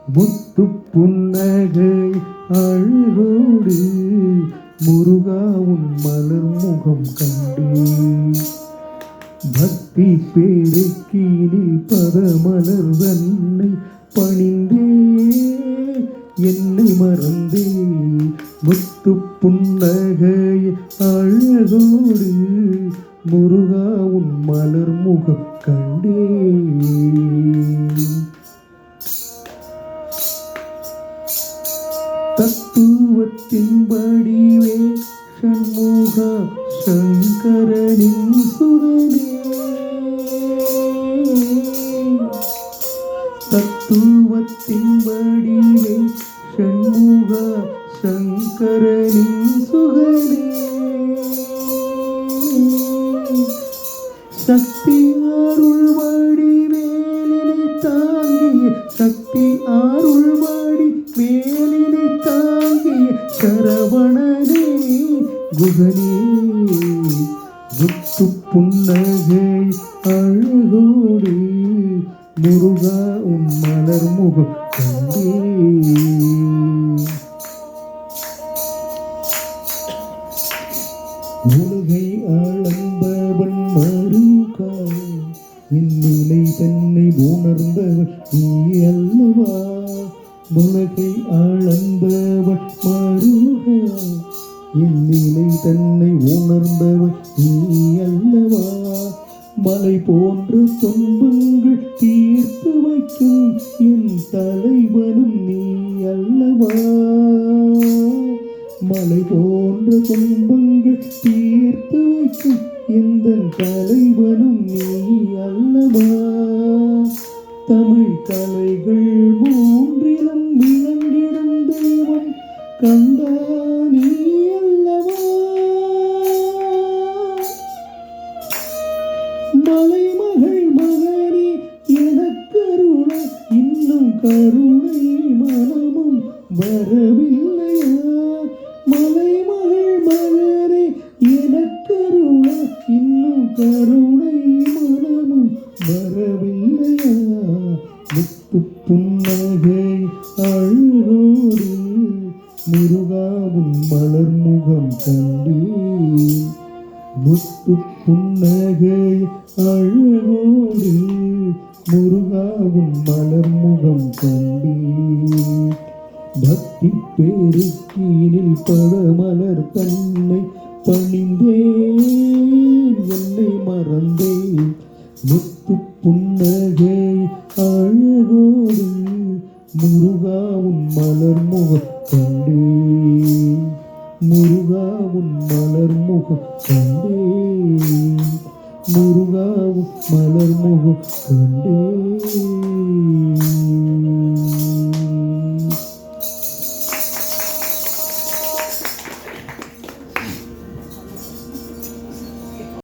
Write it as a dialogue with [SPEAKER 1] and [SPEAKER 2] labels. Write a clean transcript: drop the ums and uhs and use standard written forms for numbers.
[SPEAKER 1] முத்து புன்னகை அழகோடு முருகா உன் மலர் முகம் கண்டேன். பக்தி பேருக்கீனில் பதமலர் தன்னை பணிந்தே என்னை மறந்தே. முத்து புன்னகை அழகோடு முருகா உன் மலர் முகம் கண்டேன். தத்துவத்தின் வடிவே சண்முகா சங்கரனின் சுரனே. தத்துவத்தின் வடிவே சண்முகா சங்கரனின் சுகனே. சக்தி அருள் வடிவேலினை தாங்கிய சக்தி அருள் வடி வேலினை தாங்கிய சரவணனே குகனே. முத்து புன்னகை அழகோடு முருகா உன் மலர் முகம் கண்டேன். உலகை அளந்தவன் மருகா என் நிலை தன்னை உணர்ந்தவன் நீ அல்லவா. உலகை அளந்தவன் மருகா என் நிலை தன்னை உணர்ந்தவன் நீ அல்லவா. மலை போன்ற துன்பங்கள் தீர்த்து வைக்கும் என் தலைவனும் நீ அல்லவா. மலை போன்ற துன்பங்கள் தீர்த்து வைக்கும் எந்த தலைவனும் நீ அல்லவா. தமிழ் கலைகள் மூன்றிலும் விளங்கிடும் தேவன் கந்தா நீ அல்லவா. மலைமகள் மகனே எனக்கருண இன்னும் கருணை மனமும் வரவில்லையா. மலைமகள் மகனே எனக்கருண இன்னும் கருணை மனமும் வரவில்லையா. முத்து புன்னகை அழகோடு முருகாவும் மலர் முகம் கண்டேன். முத்து புன்னகை அழகோடு முருகாவும் மலர் முகம் கண்டேன். பக்தி பேருக்கீனில் பதமலர் தன்னை பணிந்தேன் என்னை மறந்தேன். முத்து புன்னகை அழகோடு முருகாவும் மலர் முகம் கண்டேன். முருகாவும் மலர் முகம் கண்டேன். முருகாவும் மலர் முகம் கண்டேன்.